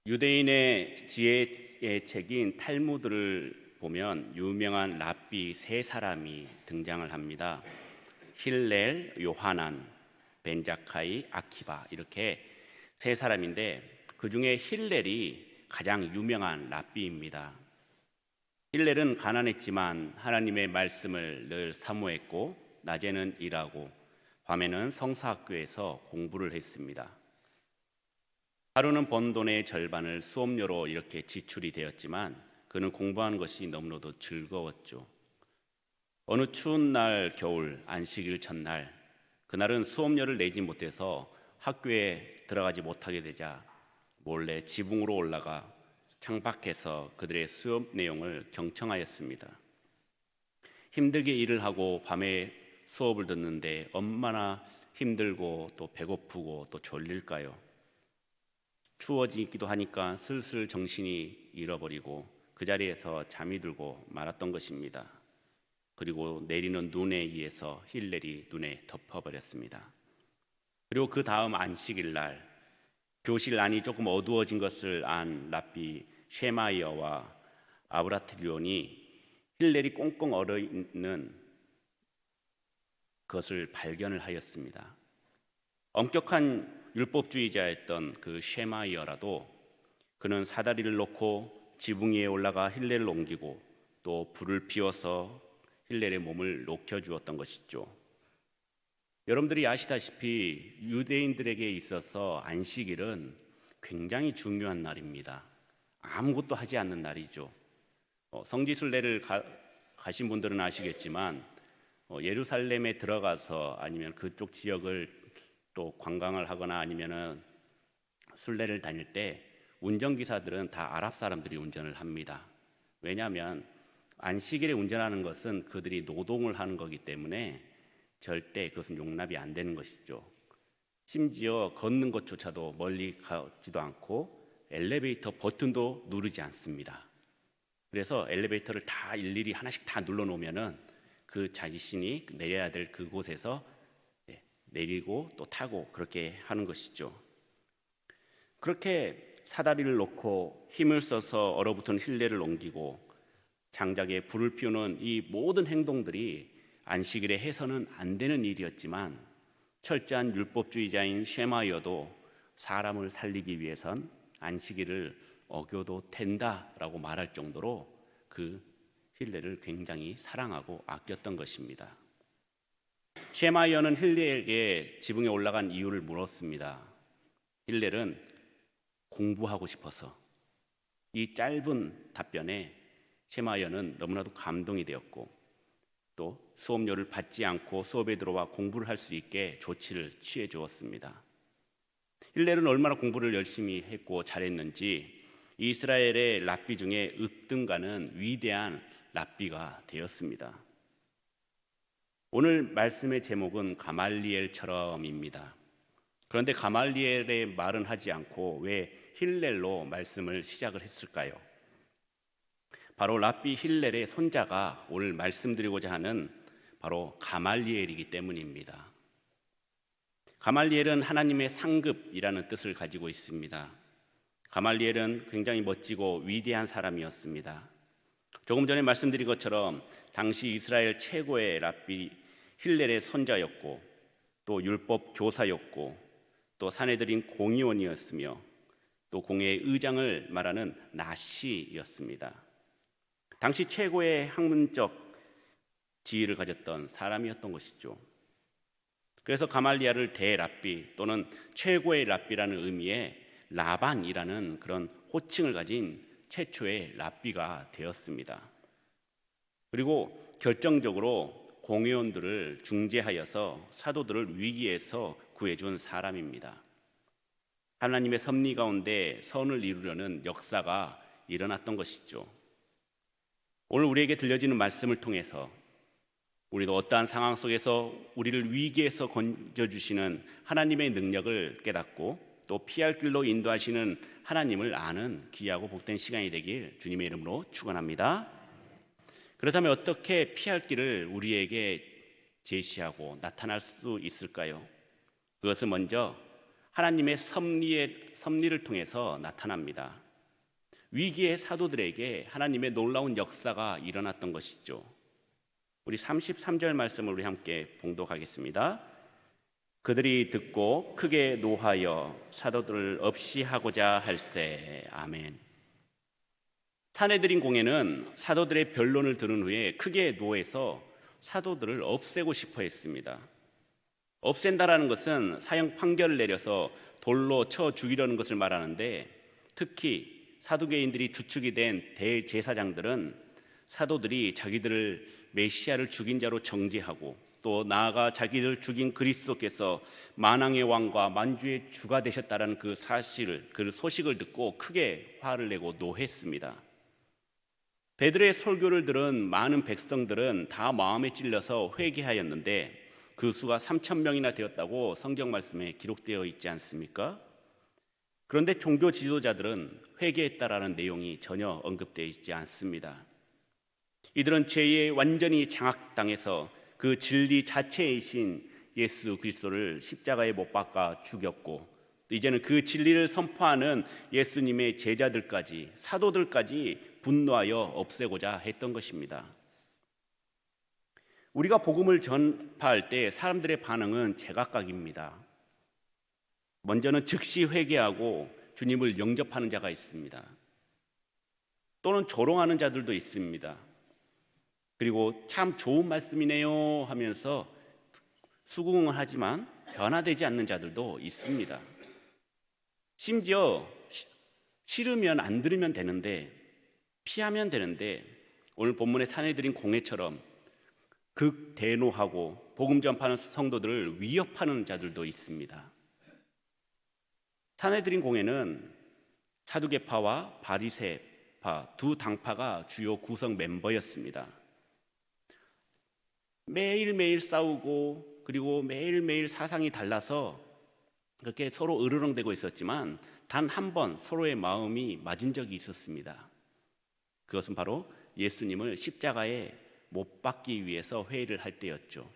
유대인의 지혜의 책인 탈무드를 보면 유명한 랍비 세 사람이 등장을 합니다. 힐렐, 요하난, 벤자카이, 아키바 이렇게 세 사람인데 그 중에 힐렐이 가장 유명한 랍비입니다. 힐렐은 가난했지만 하나님의 말씀을 늘 사모했고 낮에는 일하고 밤에는 성사학교에서 공부를 했습니다. 하루는 번 돈의 절반을 수업료로 이렇게 지출이 되었지만 그는 공부하는 것이 너무나도 즐거웠죠. 어느 추운 날 겨울 안식일 첫날, 그날은 수업료를 내지 못해서 학교에 들어가지 못하게 되자 몰래 지붕으로 올라가 창밖에서 그들의 수업 내용을 경청하였습니다. 힘들게 일을 하고 밤에 수업을 듣는데 얼마나 힘들고 또 배고프고 또 졸릴까요? 추워지기도 하니까 슬슬 정신이 잃어버리고 그 자리에서 잠이 들고 말았던 것입니다. 그리고 내리는 눈에 의해서 힐렐이 눈에 덮어버렸습니다. 그리고 그 다음 안식일 날 교실 안이 조금 어두워진 것을 안 랍비 쉐마이어와 아브라트리온이 힐렐이 꽁꽁 얼어있는 것을 발견을 하였습니다. 엄격한 율법주의자였던 그 쉐마이어라도 그는 사다리를 놓고 지붕 위에 올라가 힐렐을 옮기고 또 불을 피워서 힐렐의 몸을 녹여주었던 것이죠. 여러분들이 아시다시피 유대인들에게 있어서 안식일은 굉장히 중요한 날입니다. 아무것도 하지 않는 날이죠. 성지순례를 가신 분들은 아시겠지만 예루살렘에 들어가서 아니면 그쪽 지역을 또 관광을 하거나 아니면은 순례를 다닐 때 운전기사들은 다 아랍 사람들이 운전을 합니다. 왜냐하면 안식일에 운전하는 것은 그들이 노동을 하는 거기 때문에 절대 그것은 용납이 안 되는 것이죠. 심지어 걷는 것조차도 멀리 가지도 않고 엘리베이터 버튼도 누르지 않습니다. 그래서 엘리베이터를 다 일일이 하나씩 다 눌러놓으면은 그 자신이 내려야 될 그곳에서 내리고 또 타고 그렇게 하는 것이죠. 그렇게 사다리를 놓고 힘을 써서 얼어붙은 힐렐을 옮기고 장작에 불을 피우는 이 모든 행동들이 안식일에 해서는 안 되는 일이었지만 철저한 율법주의자인 쉐마이어도 사람을 살리기 위해선 안식일을 어겨도 된다라고 말할 정도로 그 힐렐을 굉장히 사랑하고 아꼈던 것입니다. 쉐마이어는 힐렐에게 지붕에 올라간 이유를 물었습니다. 힐렐은 공부하고 싶어서. 이 짧은 답변에 쉐마이어는 너무나도 감동이 되었고 또 수업료를 받지 않고 수업에 들어와 공부를 할 수 있게 조치를 취해 주었습니다. 힐렐은 얼마나 공부를 열심히 했고 잘했는지 이스라엘의 랍비 중에 읍등가는 위대한 랍비가 되었습니다. 오늘 말씀의 제목은 가말리엘처럼입니다. 그런데 가말리엘의 말은 하지 않고 왜 힐렐로 말씀을 시작을 했을까요? 바로 랍비 힐렐의 손자가 오늘 말씀드리고자 하는 바로 가말리엘이기 때문입니다. 가말리엘은 하나님의 상급이라는 뜻을 가지고 있습니다. 가말리엘은 굉장히 멋지고 위대한 사람이었습니다. 조금 전에 말씀드린 것처럼 당시 이스라엘 최고의 랍비 힐렐의 손자였고 또 율법 교사였고 또 사내들인 공의원이었으며 또 공회의 의장을 말하는 나시였습니다. 당시 최고의 학문적 지위를 가졌던 사람이었던 것이죠. 그래서 가말리엘을 대랍비 또는 최고의 랍비라는 의미의 라반이라는 그런 호칭을 가진 최초의 랍비가 되었습니다. 그리고 결정적으로 공회원들을 중재하여서 사도들을 위기에서 구해준 사람입니다. 하나님의 섭리 가운데 선을 이루려는 역사가 일어났던 것이죠. 오늘 우리에게 들려지는 말씀을 통해서 우리도 어떠한 상황 속에서 우리를 위기에서 건져주시는 하나님의 능력을 깨닫고 또 피할 길로 인도하시는 하나님을 아는 귀하고 복된 시간이 되길 주님의 이름으로 축원합니다. 그렇다면 어떻게 피할 길을 우리에게 제시하고 나타날 수 있을까요? 그것은 먼저 하나님의 섭리를 통해서 나타납니다. 위기의 사도들에게 하나님의 놀라운 역사가 일어났던 것이죠. 우리 33절 말씀을 우리 함께 봉독하겠습니다. 그들이 듣고 크게 노하여 사도들을 없이 하고자 할세. 아멘. 사내들인 공회는 사도들의 변론을 들은 후에 크게 노해서 사도들을 없애고 싶어 했습니다. 없앤다라는 것은 사형 판결을 내려서 돌로 쳐 죽이려는 것을 말하는데, 특히 사두개인들이 주축이 된 대제사장들은 사도들이 자기들을 메시아를 죽인 자로 정죄하고 또 나아가 자기를 죽인 그리스도께서 만왕의 왕과 만주의 주가 되셨다는 그 사실을, 그 소식을 듣고 크게 화를 내고 노했습니다. 베드로의 설교를 들은 많은 백성들은 다 마음에 찔려서 회개하였는데 그 수가 3,000명이나 되었다고 성경 말씀에 기록되어 있지 않습니까? 그런데 종교 지도자들은 회개했다라는 내용이 전혀 언급되어 있지 않습니다. 이들은 죄에 완전히 장악당해서 그 진리 자체이신 예수 그리스도를 십자가에 못 박아 죽였고, 이제는 그 진리를 선포하는 예수님의 제자들까지, 사도들까지 분노하여 없애고자 했던 것입니다. 우리가 복음을 전파할 때 사람들의 반응은 제각각입니다. 먼저는 즉시 회개하고 주님을 영접하는 자가 있습니다. 또는 조롱하는 자들도 있습니다. 그리고 참 좋은 말씀이네요 하면서 수긍을 하지만 변화되지 않는 자들도 있습니다. 심지어 싫으면 안 들으면 되는데, 피하면 되는데, 오늘 본문의 사내들인 공회처럼 극대노하고 복음 전파하는 성도들을 위협하는 자들도 있습니다. 사내들인 공회는 사두개파와 바리새파 두 당파가 주요 구성 멤버였습니다. 매일매일 싸우고 그리고 매일매일 사상이 달라서 그렇게 서로 으르렁대고 있었지만 단 한 번 서로의 마음이 맞은 적이 있었습니다. 그것은 바로 예수님을 십자가에 못 박기 위해서 회의를 할 때였죠.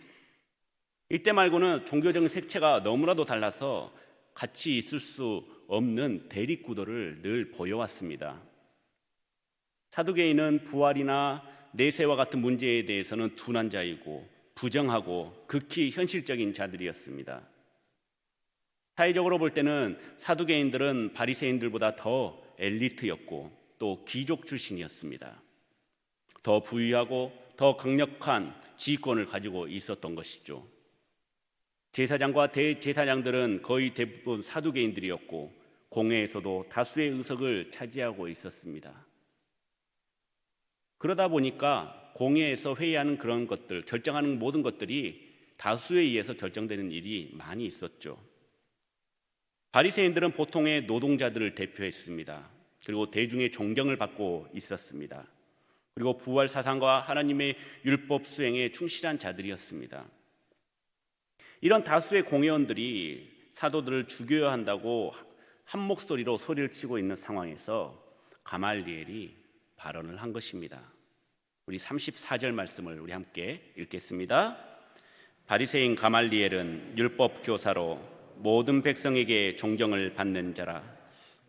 이때 말고는 종교적인 색채가 너무나도 달라서 같이 있을 수 없는 대립구도를 늘 보여왔습니다. 사두개인은 부활이나 내세와 같은 문제에 대해서는 둔한 자이고 부정하고 극히 현실적인 자들이었습니다. 사회적으로 볼 때는 사두개인들은 바리새인들보다 더 엘리트였고 또 귀족 출신이었습니다. 더 부유하고 더 강력한 지휘권을 가지고 있었던 것이죠. 제사장과 대제사장들은 거의 대부분 사두개인들이었고 공회에서도 다수의 의석을 차지하고 있었습니다. 그러다 보니까 공회에서 회의하는 그런 것들, 결정하는 모든 것들이 다수에 의해서 결정되는 일이 많이 있었죠. 바리새인들은 보통의 노동자들을 대표했습니다. 그리고 대중의 존경을 받고 있었습니다. 그리고 부활 사상과 하나님의 율법 수행에 충실한 자들이었습니다. 이런 다수의 공회원들이 사도들을 죽여야 한다고 한 목소리로 소리를 치고 있는 상황에서 가말리엘이 발언을 한 것입니다. 우리 34절 말씀을 우리 함께 읽겠습니다. 바리새인 가말리엘은 율법 교사로 모든 백성에게 존경을 받는 자라.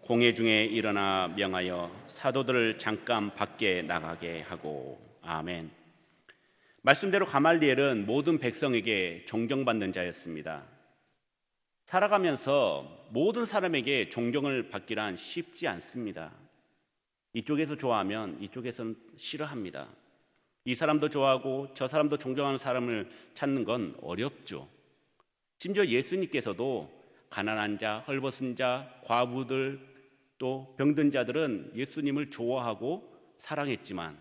공회 중에 일어나 명하여 사도들을 잠깐 밖에 나가게 하고. 아멘. 말씀대로 가말리엘은 모든 백성에게 존경받는 자였습니다. 살아가면서 모든 사람에게 존경을 받기란 쉽지 않습니다. 이쪽에서 좋아하면 이쪽에서는 싫어합니다. 이 사람도 좋아하고 저 사람도 존경하는 사람을 찾는 건 어렵죠. 심지어 예수님께서도 가난한 자, 헐벗은 자, 과부들, 또 병든 자들은 예수님을 좋아하고 사랑했지만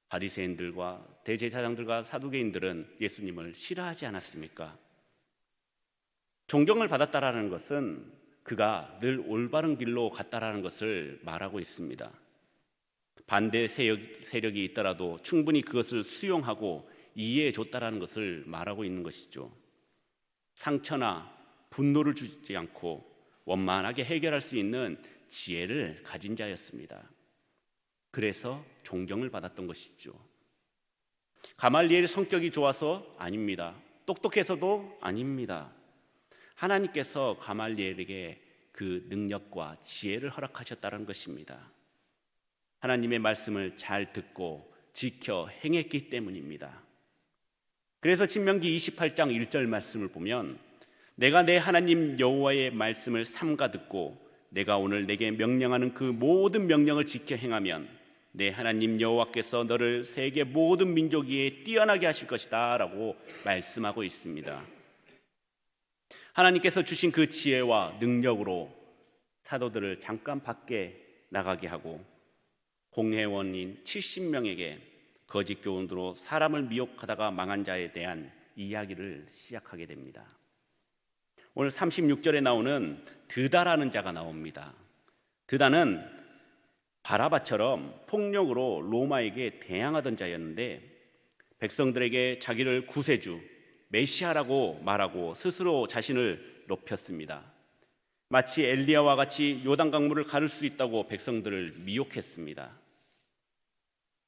바리새인들과 대제사장들과 사두개인들은 예수님을 싫어하지 않았습니까? 존경을 받았다라는 것은 그가 늘 올바른 길로 갔다라는 것을 말하고 있습니다. 반대 세력이 있더라도 충분히 그것을 수용하고 이해해 줬다라는 것을 말하고 있는 것이죠. 상처나 분노를 주지 않고 원만하게 해결할 수 있는 지혜를 가진 자였습니다. 그래서 존경을 받았던 것이죠. 가말리엘의 성격이 좋아서 아닙니다. 똑똑해서도 아닙니다. 하나님께서 가말리엘에게 그 능력과 지혜를 허락하셨다는 것입니다. 하나님의 말씀을 잘 듣고 지켜 행했기 때문입니다. 그래서 신명기 28장 1절 말씀을 보면 내가 내 하나님 여호와의 말씀을 삼가 듣고 내가 오늘 내게 명령하는 그 모든 명령을 지켜 행하면 내 하나님 여호와께서 너를 세계 모든 민족 위에 뛰어나게 하실 것이다 라고 말씀하고 있습니다. 하나님께서 주신 그 지혜와 능력으로 사도들을 잠깐 밖에 나가게 하고 공회원인 70명에게 거짓 교훈으로 사람을 미혹하다가 망한 자에 대한 이야기를 시작하게 됩니다. 오늘 36절에 나오는 드다라는 자가 나옵니다. 드다는 바라바처럼 폭력으로 로마에게 대항하던 자였는데 백성들에게 자기를 구세주, 메시아라고 말하고 스스로 자신을 높였습니다. 마치 엘리야와 같이 요단강물을 가를 수 있다고 백성들을 미혹했습니다.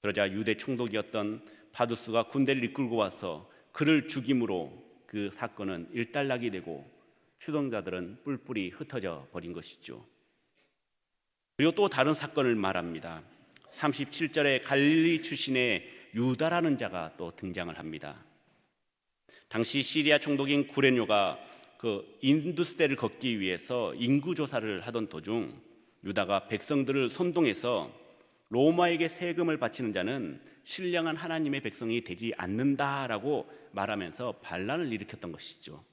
그러자 유대 총독이었던 바두스가 군대를 이끌고 와서 그를 죽임으로 그 사건은 일단락이 되고 추동자들은 뿔뿔이 흩어져 버린 것이죠. 그리고 또 다른 사건을 말합니다. 37절에 갈릴리 출신의 유다라는 자가 또 등장을 합니다. 당시 시리아 총독인 구레뇨가 그 인두스대를 걷기 위해서 인구조사를 하던 도중 유다가 백성들을 선동해서 로마에게 세금을 바치는 자는 신령한 하나님의 백성이 되지 않는다라고 말하면서 반란을 일으켰던 것이죠.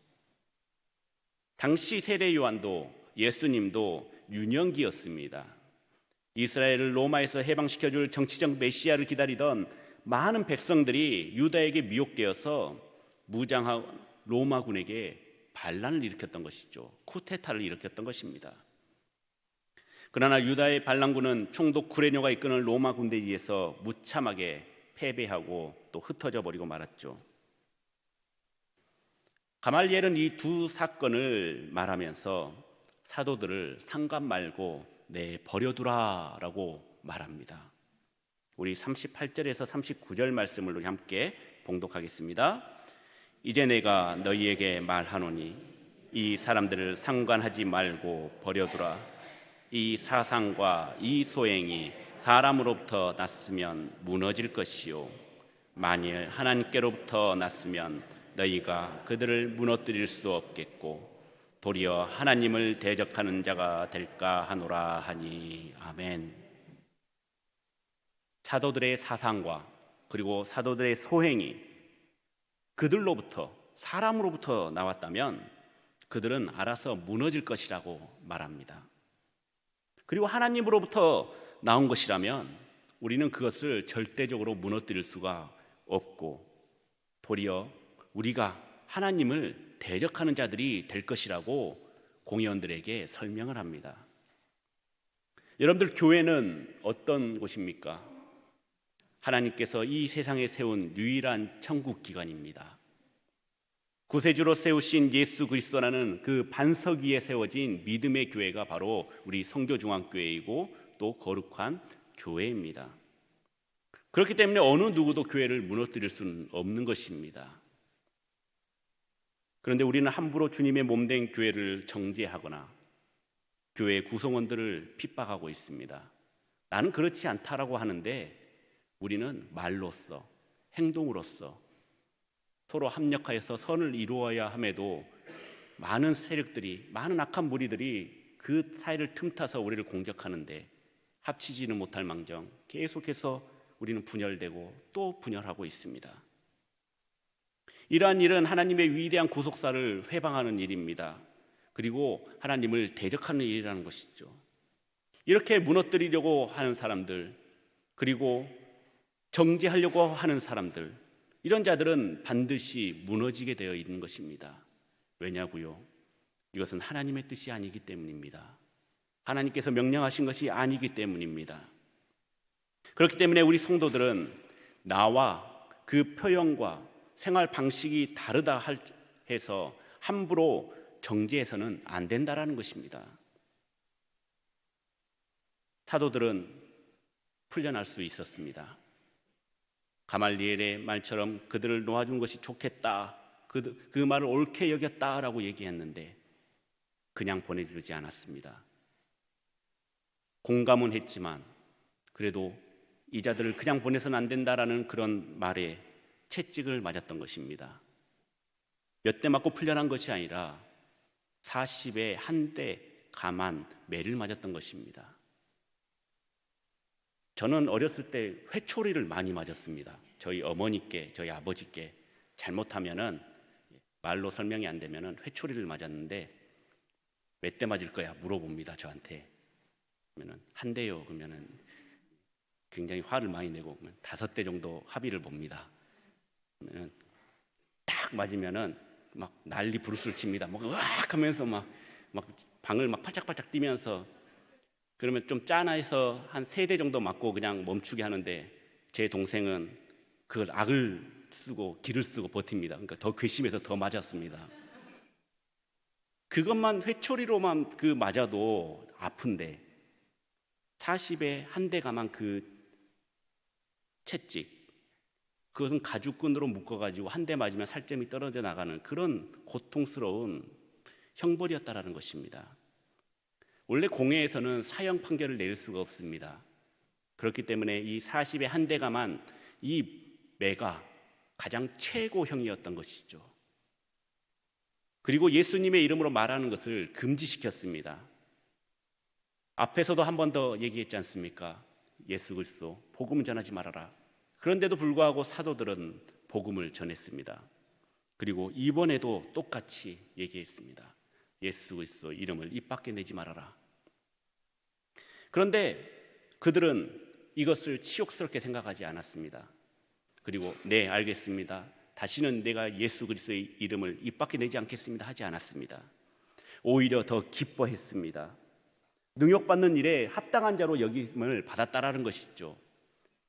당시 세례 요한도 예수님도 유년기였습니다. 이스라엘을 로마에서 해방시켜줄 정치적 메시아를 기다리던 많은 백성들이 유다에게 미혹되어서 무장한 로마군에게 반란을 일으켰던 것이죠. 쿠데타를 일으켰던 것입니다. 그러나 유다의 반란군은 총독 구레뇨가 이끄는 로마 군대에 의해서 무참하게 패배하고 또 흩어져 버리고 말았죠. 가말리엘은 이 두 사건을 말하면서 사도들을 상관 말고 버려두라라고 말합니다. 우리 38절에서 39절 말씀을 함께 봉독하겠습니다. 이제 내가 너희에게 말하노니 이 사람들을 상관하지 말고 버려두라. 이 사상과 이 소행이 사람으로부터 났으면 무너질 것이요 만일 하나님께로부터 났으면 너희가 그들을 무너뜨릴 수 없겠고 도리어 하나님을 대적하는 자가 될까 하노라 하니. 아멘. 사도들의 사상과 그리고 사도들의 소행이 그들로부터 사람으로부터 나왔다면 그들은 알아서 무너질 것이라고 말합니다. 그리고 하나님으로부터 나온 것이라면 우리는 그것을 절대적으로 무너뜨릴 수가 없고 도리어 우리가 하나님을 대적하는 자들이 될 것이라고 공의원들에게 설명을 합니다. 여러분들, 교회는 어떤 곳입니까? 하나님께서 이 세상에 세운 유일한 천국 기관입니다. 구세주로 세우신 예수 그리스도라는 그 반석 위에 세워진 믿음의 교회가 바로 우리 성교중앙교회이고 또 거룩한 교회입니다. 그렇기 때문에 어느 누구도 교회를 무너뜨릴 수는 없는 것입니다. 그런데 우리는 함부로 주님의 몸된 교회를 정죄하거나 교회 구성원들을 핍박하고 있습니다. 나는 그렇지 않다라고 하는데 우리는 말로써 행동으로써 서로 합력하여서 선을 이루어야 함에도 많은 세력들이, 많은 악한 무리들이 그 사이를 틈타서 우리를 공격하는데 합치지는 못할 망정 계속해서 우리는 분열되고 또 분열하고 있습니다. 이러한 일은 하나님의 위대한 구속사를 회방하는 일입니다. 그리고 하나님을 대적하는 일이라는 것이죠. 이렇게 무너뜨리려고 하는 사람들, 그리고 정죄하려고 하는 사람들, 이런 자들은 반드시 무너지게 되어 있는 것입니다. 왜냐고요? 이것은 하나님의 뜻이 아니기 때문입니다. 하나님께서 명령하신 것이 아니기 때문입니다. 그렇기 때문에 우리 성도들은 나와 그 표현과 생활 방식이 다르다 해서 함부로 정죄해서는 안 된다라는 것입니다. 사도들은 풀려날 수 있었습니다. 가말리엘의 말처럼 그들을 놓아준 것이 좋겠다, 그 말을 옳게 여겼다라고 얘기했는데 그냥 보내주지 않았습니다. 공감은 했지만 그래도 이자들을 그냥 보내서는 안 된다라는 그런 말에 채찍을 맞았던 것입니다. 몇 대 맞고 풀려난 것이 아니라 40에 한 대 감한 매를 맞았던 것입니다. 저는 어렸을 때 회초리를 많이 맞았습니다. 저희 어머니께, 저희 아버지께 잘못하면은 말로 설명이 안 되면은 회초리를 맞았는데 몇 대 맞을 거야 물어봅니다. 저한테. 그러면은 한 대요. 그러면은 굉장히 화를 많이 내고 5대 정도 합의를 봅니다. 그러면은 딱 맞으면은 막 난리 부르스를 칩니다. 막 으악 하면서 막 방을 막 팔짝팔짝 뛰면서, 그러면 좀 짠해서 한 3대 정도 맞고 그냥 멈추게 하는데 제 동생은 그걸 악을 쓰고 기를 쓰고 버팁니다. 그러니까 더 괘씸해서 더 맞았습니다. 그것만 회초리로만 맞아도 아픈데 40에 한 대 감한 그 채찍, 그것은 가죽끈으로 묶어가지고 한 대 맞으면 살점이 떨어져 나가는 그런 고통스러운 형벌이었다라는 것입니다. 원래 공회에서는 사형 판결을 내릴 수가 없습니다. 그렇기 때문에 이 40에 한 대 감한 이 매가 가장 최고형이었던 것이죠. 그리고 예수님의 이름으로 말하는 것을 금지시켰습니다. 앞에서도 한 번 더 얘기했지 않습니까? 예수 그리스도 복음을 전하지 말아라. 그런데도 불구하고 사도들은 복음을 전했습니다. 그리고 이번에도 똑같이 얘기했습니다. 예수 그리스도 이름을 입 밖에 내지 말아라. 그런데 그들은 이것을 치욕스럽게 생각하지 않았습니다. 그리고 네, 알겠습니다. 다시는 내가 예수 그리스도의 이름을 입 밖에 내지 않겠습니다 하지 않았습니다. 오히려 더 기뻐했습니다. 능욕받는 일에 합당한 자로 여김을 받았다라는 것이죠.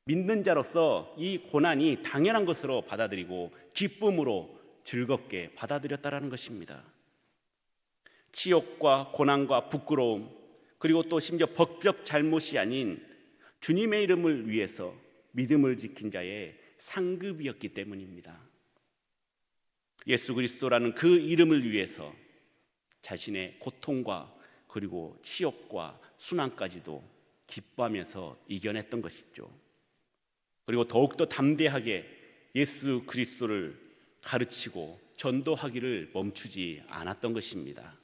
믿는 자로서 이 고난이 당연한 것으로 받아들이고 기쁨으로 즐겁게 받아들였다라는 것입니다. 치욕과 고난과 부끄러움, 그리고 또 심지어 법적 잘못이 아닌 주님의 이름을 위해서 믿음을 지킨 자의 상급이었기 때문입니다. 예수 그리스도라는 그 이름을 위해서 자신의 고통과 그리고 치욕과 순환까지도 기뻐하면서 이겨냈던 것이죠. 그리고 더욱더 담대하게 예수 그리스도를 가르치고 전도하기를 멈추지 않았던 것입니다.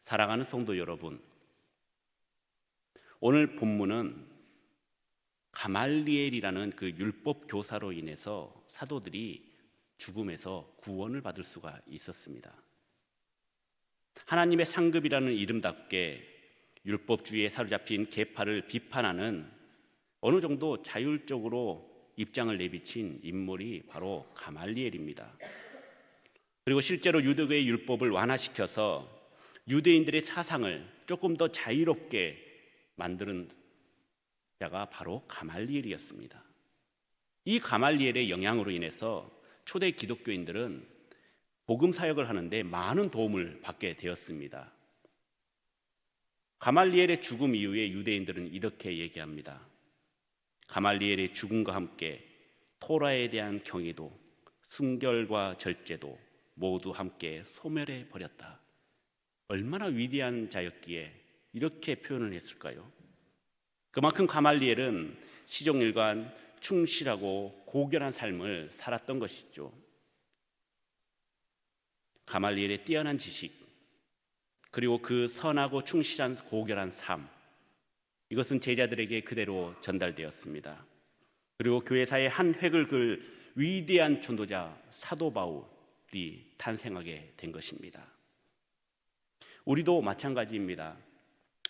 사랑하는 성도 여러분, 오늘 본문은 가말리엘이라는 그 율법 교사로 인해서 사도들이 죽음에서 구원을 받을 수가 있었습니다. 하나님의 상급이라는 이름답게 율법주의에 사로잡힌 계파를 비판하는 어느 정도 자율적으로 입장을 내비친 인물이 바로 가말리엘입니다. 그리고 실제로 유대교의 율법을 완화시켜서 유대인들의 사상을 조금 더 자유롭게 만드는 자가 바로 가말리엘이었습니다. 이 가말리엘의 영향으로 인해서 초대 기독교인들은 복음 사역을 하는데 많은 도움을 받게 되었습니다. 가말리엘의 죽음 이후에 유대인들은 이렇게 얘기합니다. 가말리엘의 죽음과 함께 토라에 대한 경외도, 순결과 절제도 모두 함께 소멸해 버렸다. 얼마나 위대한 자였기에 이렇게 표현을 했을까요? 그만큼 가말리엘은 시종일관 충실하고 고결한 삶을 살았던 것이죠. 가말리엘의 뛰어난 지식, 그리고 그 선하고 충실한 고결한 삶, 이것은 제자들에게 그대로 전달되었습니다. 그리고 교회사의 한 획을 그을 위대한 전도자 사도 바울이 탄생하게 된 것입니다. 우리도 마찬가지입니다.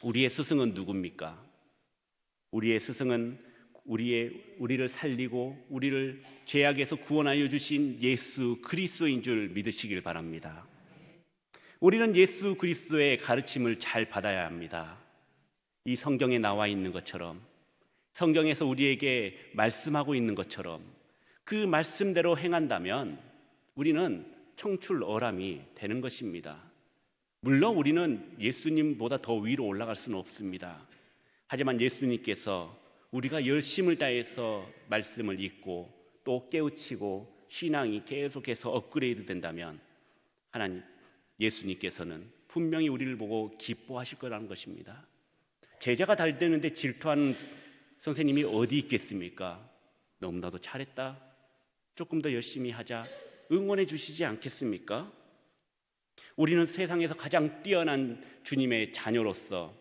우리의 스승은 누굽니까? 우리의 스승은 우리를 살리고 우리를 죄악에서 구원하여 주신 예수 그리스도인 줄 믿으시길 바랍니다. 우리는 예수 그리스도의 가르침을 잘 받아야 합니다. 이 성경에 나와 있는 것처럼, 성경에서 우리에게 말씀하고 있는 것처럼 그 말씀대로 행한다면 우리는 청출어람이 되는 것입니다. 물론 우리는 예수님보다 더 위로 올라갈 수는 없습니다. 하지만 예수님께서 우리가 열심을 다해서 말씀을 읽고 또 깨우치고 신앙이 계속해서 업그레이드 된다면 하나님, 예수님께서는 분명히 우리를 보고 기뻐하실 거라는 것입니다. 제자가 잘 되는데 질투하는 선생님이 어디 있겠습니까? 너무나도 잘했다, 조금 더 열심히 하자, 응원해 주시지 않겠습니까? 우리는 세상에서 가장 뛰어난 주님의 자녀로서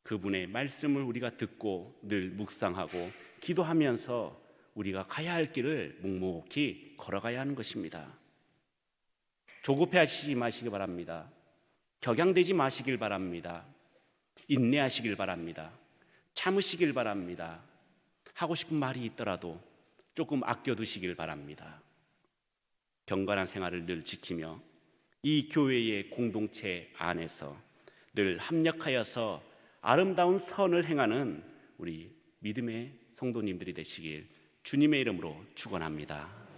그분의 말씀을 우리가 듣고 늘 묵상하고 기도하면서 우리가 가야 할 길을 묵묵히 걸어가야 하는 것입니다. 조급해하시지 마시기 바랍니다. 격양되지 마시길 바랍니다. 인내하시길 바랍니다. 참으시길 바랍니다. 하고 싶은 말이 있더라도 조금 아껴두시길 바랍니다. 경건한 생활을 늘 지키며 이 교회의 공동체 안에서 늘 합력하여서 아름다운 선을 행하는 우리 믿음의 성도님들이 되시길 주님의 이름으로 축원합니다.